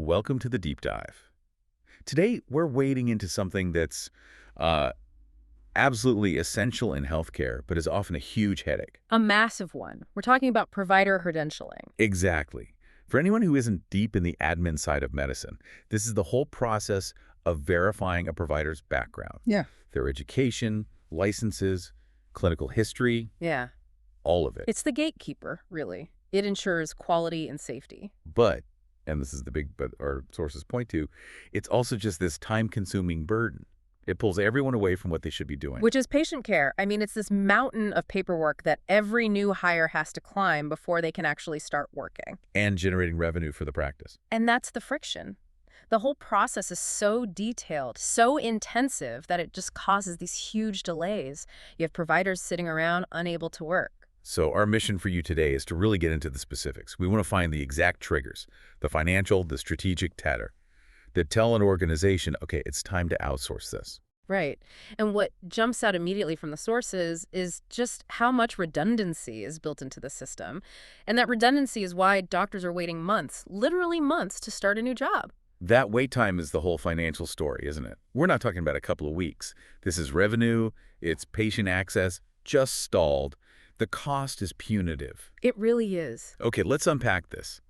welcome to the deep dive. Today, we're wading into something that's uh, absolutely essential in healthcare, but is often a huge headache. A massive one. We're talking about provider credentialing. Exactly. For anyone who isn't deep in the admin side of medicine, this is the whole process of verifying a provider's background. Yeah. Their education, licenses, clinical history, Yeah. all of it. It's the gatekeeper, really. It ensures quality and safety. But, and this is the big but our sources point to, it's also just this time-consuming burden. It pulls everyone away from what they should be doing. Which is patient care. I mean, it's this mountain of paperwork that every new hire has to climb before they can actually start working. And generating revenue for the practice. And that's the friction. The whole process is so detailed, so intensive that it just causes these huge delays. You have providers sitting around unable to work. So our mission for you today is to really get into the specifics. We want to find the exact triggers, the financial, the strategic tatter, that tell an organization, okay, it's time to outsource this. Right. And what jumps out immediately from the sources is just how much redundancy is built into the system. And that redundancy is why doctors are waiting months, literally months, to start a new job. That wait time is the whole financial story, isn't it? We're not talking about a couple of weeks. This is revenue, it's patient access, just stalled. The cost is punitive. It really is. Okay, let's unpack this.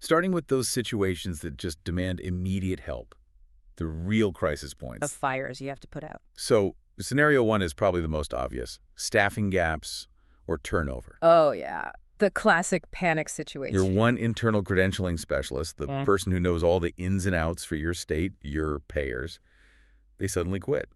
Starting with those situations that just demand immediate help, the real crisis Of points. fires you have to put out. So scenario one is probably the most obvious, staffing gaps or turnover. Oh, yeah. The classic panic situation. Your one internal credentialing specialist, the Yeah. person who knows all the ins and outs for your state, your payers, they suddenly quit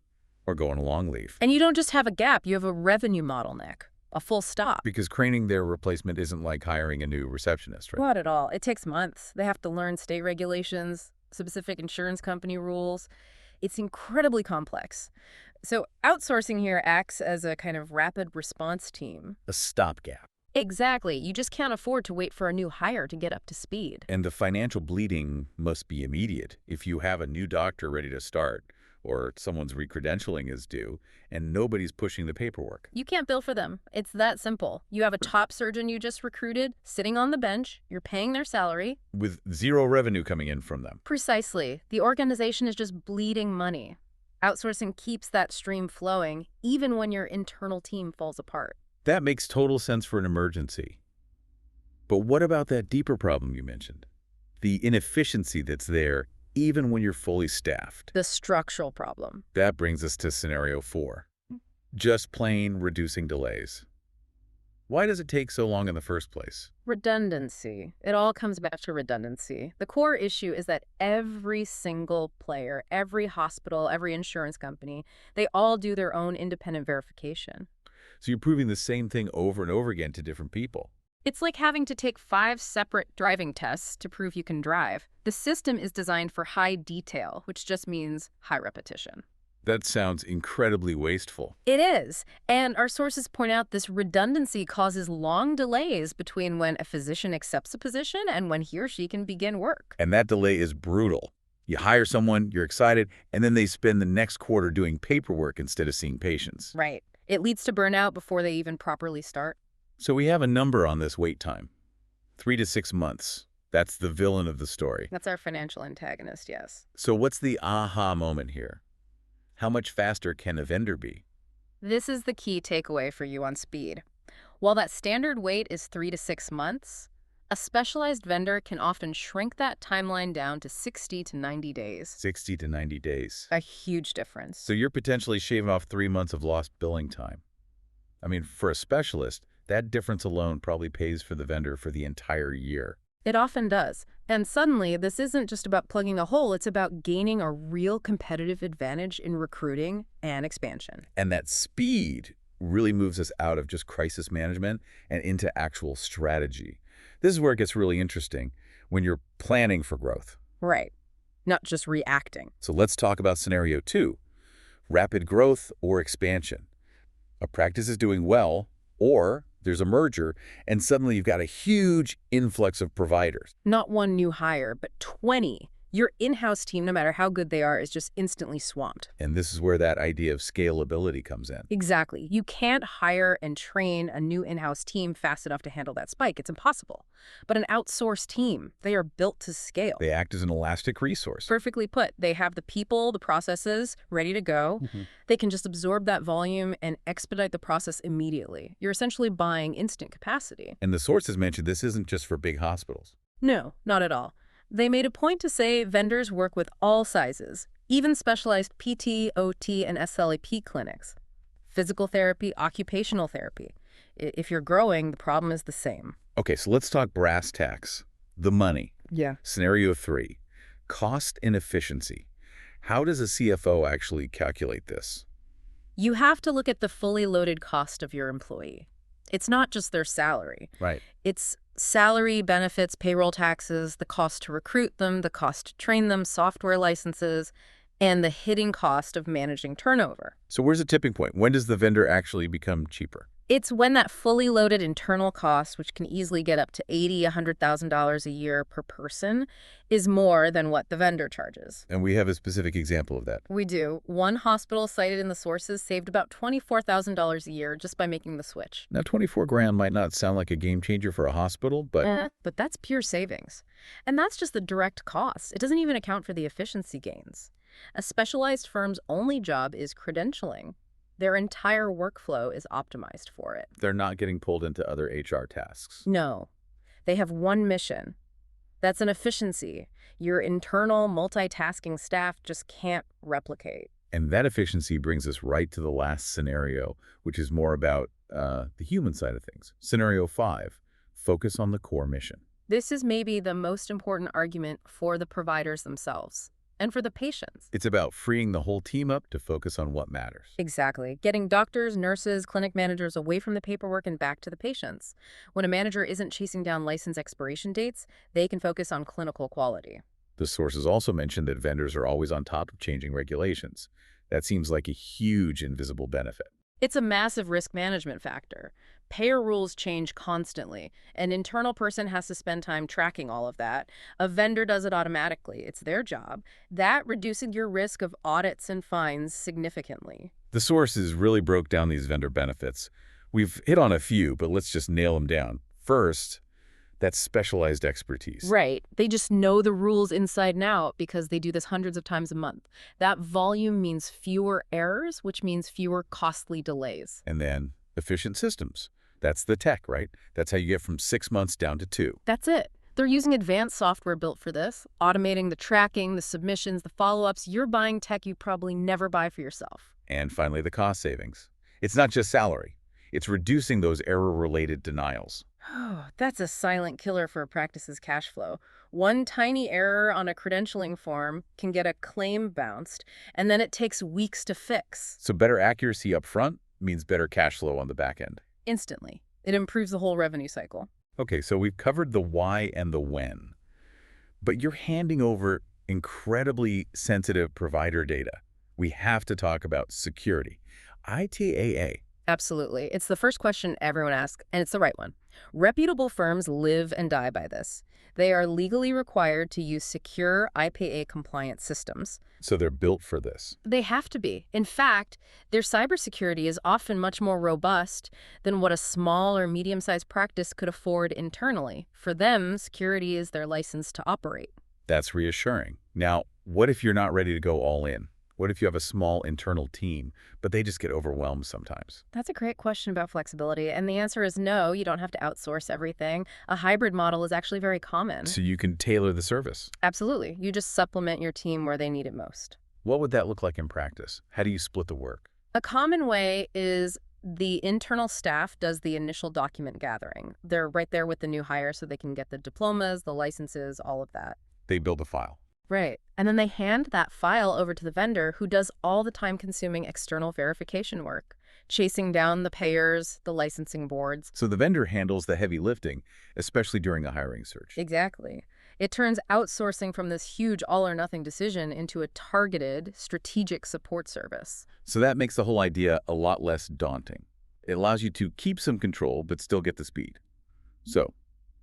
or go on a long leave. And you don't just have a gap, you have a revenue bottleneck, a full stop. Because training their replacement isn't like hiring a new receptionist, right? Not at all. It takes months. They have to learn state regulations, specific insurance company rules. It's incredibly complex. So outsourcing here acts as a kind of rapid response team. A stopgap. Exactly. You just can't afford to wait for a new hire to get up to speed. And the financial bleeding must be immediate. If you have a new doctor ready to start, or someone's recredentialing is due, and nobody's pushing the paperwork. You can't bill for them. It's that simple. You have a top surgeon you just recruited sitting on the bench. You're paying their salary. With zero revenue coming in from them. Precisely. The organization is just bleeding money. Outsourcing keeps that stream flowing, even when your internal team falls apart. That makes total sense for an emergency. But what about that deeper problem you mentioned? The inefficiency that's there even when you're fully staffed. The structural problem. That brings us to scenario 4. Just plain reducing delays. Why does it take so long in the first place? Redundancy. It all comes back to redundancy. The core issue is that every single player, every hospital, every insurance company, they all do their own independent verification. So you're proving the same thing over and over again to different people. It's like having to take 5 separate driving tests to prove you can drive. The system is designed for high detail, which just means high repetition. That sounds incredibly wasteful. It is. And our sources point out this redundancy causes long delays between when a physician accepts a position and when he or she can begin work. And that delay is brutal. You hire someone, you're excited, and then they spend the next quarter doing paperwork instead of seeing patients. Right. It leads to burnout before they even properly start. So we have a number on this wait time. 3 to 6 months. That's the villain of the story. That's our financial antagonist, yes. So what's the aha moment here? How much faster can a vendor be? This is the key takeaway for you on speed. While that standard wait is 3 to 6 months, a specialized vendor can often shrink that timeline down to 60 to 90 days. 60 to 90 days. A huge difference. So you're potentially shaving off 3 months of lost billing time. I mean, for a specialist, that difference alone probably pays for the vendor for the entire year. It often does. And suddenly, this isn't just about plugging a hole, it's about gaining a real competitive advantage in recruiting and expansion. And that speed really moves us out of just crisis management and into actual strategy. This is where it gets really interesting when you're planning for growth. Right. Not just reacting. So let's talk about scenario 2, rapid growth or expansion. A practice is doing well, or there's a merger, and suddenly you've got a huge influx of providers. Not one new hire, but 20 Your in-house team, no matter how good they are, is just instantly swamped. And this is where that idea of scalability comes in. Exactly. You can't hire and train a new in-house team fast enough to handle that spike. It's impossible. But an outsourced team, they are built to scale. They act as an elastic resource. Perfectly put. They have the people, the processes ready to go. They can just absorb that volume and expedite the process immediately. You're essentially buying instant capacity. And the sources mentioned this isn't just for big hospitals. No, not at all. They made a point to say vendors work with all sizes, even specialized PT, OT, and SLAP clinics. Physical therapy, occupational therapy. If you're growing, the problem is the same. Okay, so let's talk brass tacks. The money. Yeah. Scenario 3, cost and efficiency. How does a CFO actually calculate this? You have to look at the fully loaded cost of your employee. It's not just their salary. Right. It's salary, benefits, payroll taxes, the cost to recruit them, the cost to train them, software licenses, and the hitting cost of managing turnover. So where's the tipping point? When does the vendor actually become cheaper? It's when that fully loaded internal cost, which can easily get up to $80,000, $100,000 a year per person, is more than what the vendor charges. And we have a specific example of that. We do. One hospital cited in the sources saved about $24,000 a year just by making the switch. Now, 24 grand might not sound like a game changer for a hospital, but But that's pure savings. And that's just the direct costs. It doesn't even account for the efficiency gains. A specialized firm's only job is credentialing. Their entire workflow is optimized for it. they're not getting pulled into other HR tasks. No, they have one mission. That's an efficiency your internal multitasking staff just can't replicate. And that efficiency brings us right to the last scenario, which is more about the human side of things. Scenario 5, focus on the core mission. This is maybe the most important argument for the providers themselves and for the patients. It's about freeing the whole team up to focus on what matters. Exactly. Getting doctors, nurses, clinic managers away from the paperwork and back to the patients. When a manager isn't chasing down license expiration dates, they can focus on clinical quality. The sources also mentioned that vendors are always on top of changing regulations. That seems like a huge invisible benefit. It's a massive risk management factor. Payer rules change constantly. An internal person has to spend time tracking all of that. A vendor does it automatically. It's their job. That reduces your risk of audits and fines significantly. The sources really broke down these vendor benefits. We've hit on a few, but let's just nail them down. First, that's specialized expertise. Right. They just know the rules inside and out because they do this hundreds of times a month. That volume means fewer errors, which means fewer costly delays. And then efficient systems. That's the tech, right? That's how you get from 6 months down to 2. That's it. They're using advanced software built for this, automating the tracking, the submissions, the follow-ups. You're buying tech you probably never buy for yourself. And finally, the cost savings. It's not just salary. It's reducing those error-related denials. Oh, that's a silent killer for a practice's cash flow. One tiny error on a credentialing form can get a claim bounced, and then it takes weeks to fix. So better accuracy up front means better cash flow on the back end. Instantly. It improves the whole revenue cycle. Okay, so we've covered the why and the when. But you're handing over incredibly sensitive provider data. We have to talk about security. ITAA. Absolutely. It's the first question everyone asks, and it's the right one. Reputable firms live and die by this. They are legally required to use secure IPA-compliant systems. So they're built for this. They have to be. In fact, their cybersecurity is often much more robust than what a small or medium-sized practice could afford internally. For them, security is their license to operate. That's reassuring. Now, what if you're not ready to go all in? What if you have a small internal team, but they just get overwhelmed sometimes? That's a great question about flexibility, and the answer is no, you don't have to outsource everything. A hybrid model is actually very common. So you can tailor the service. Absolutely. You just supplement your team where they need it most. What would that look like in practice? How do you split the work? A common way is the internal staff does the initial document gathering. They're right there with the new hire so they can get the diplomas, the licenses, all of that. They build a file. Right. And then they hand that file over to the vendor who does all the time-consuming external verification work, chasing down the payers, the licensing boards. So the vendor handles the heavy lifting, especially during a hiring search. Exactly. It turns outsourcing from this huge all-or-nothing decision into a targeted, strategic support service. So that makes the whole idea a lot less daunting. It allows you to keep some control, but still get the speed. So,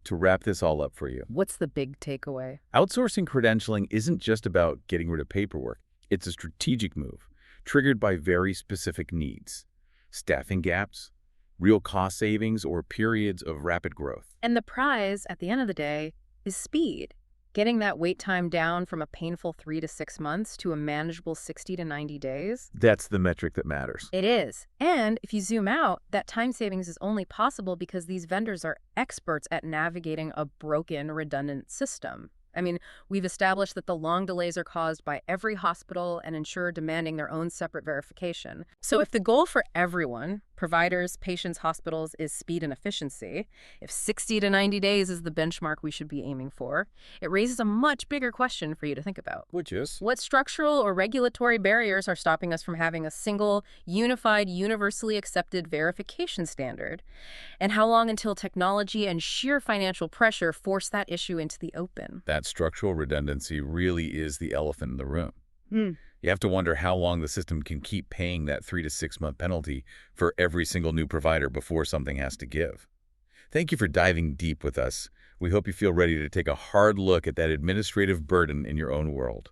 To wrap this all up for you, What's the big takeaway? outsourcing credentialing isn't just about getting rid of paperwork. It's a strategic move, triggered by very specific needs. Staffing gaps, real cost savings, or periods of rapid growth. And the prize, at the end of the day, is speed. Getting that wait time down from a painful 3 to 6 months to a manageable 60 to 90 days. That's the metric that matters. It is. And if you zoom out, that time savings is only possible because these vendors are experts at navigating a broken, redundant system. I mean, we've established that the long delays are caused by every hospital and insurer demanding their own separate verification. So if the goal for everyone, providers, patients, hospitals, is speed and efficiency, if 60 to 90 days is the benchmark we should be aiming for, it raises a much bigger question for you to think about. Which is? What structural or regulatory barriers are stopping us from having a single, unified, universally accepted verification standard? And how long until technology and sheer financial pressure force that issue into the open? That structural redundancy really is the elephant in the room. Hmm. You have to wonder how long the system can keep paying that 3 to 6 month penalty for every single new provider before something has to give. Thank you for diving deep with us. We hope you feel ready to take a hard look at that administrative burden in your own world.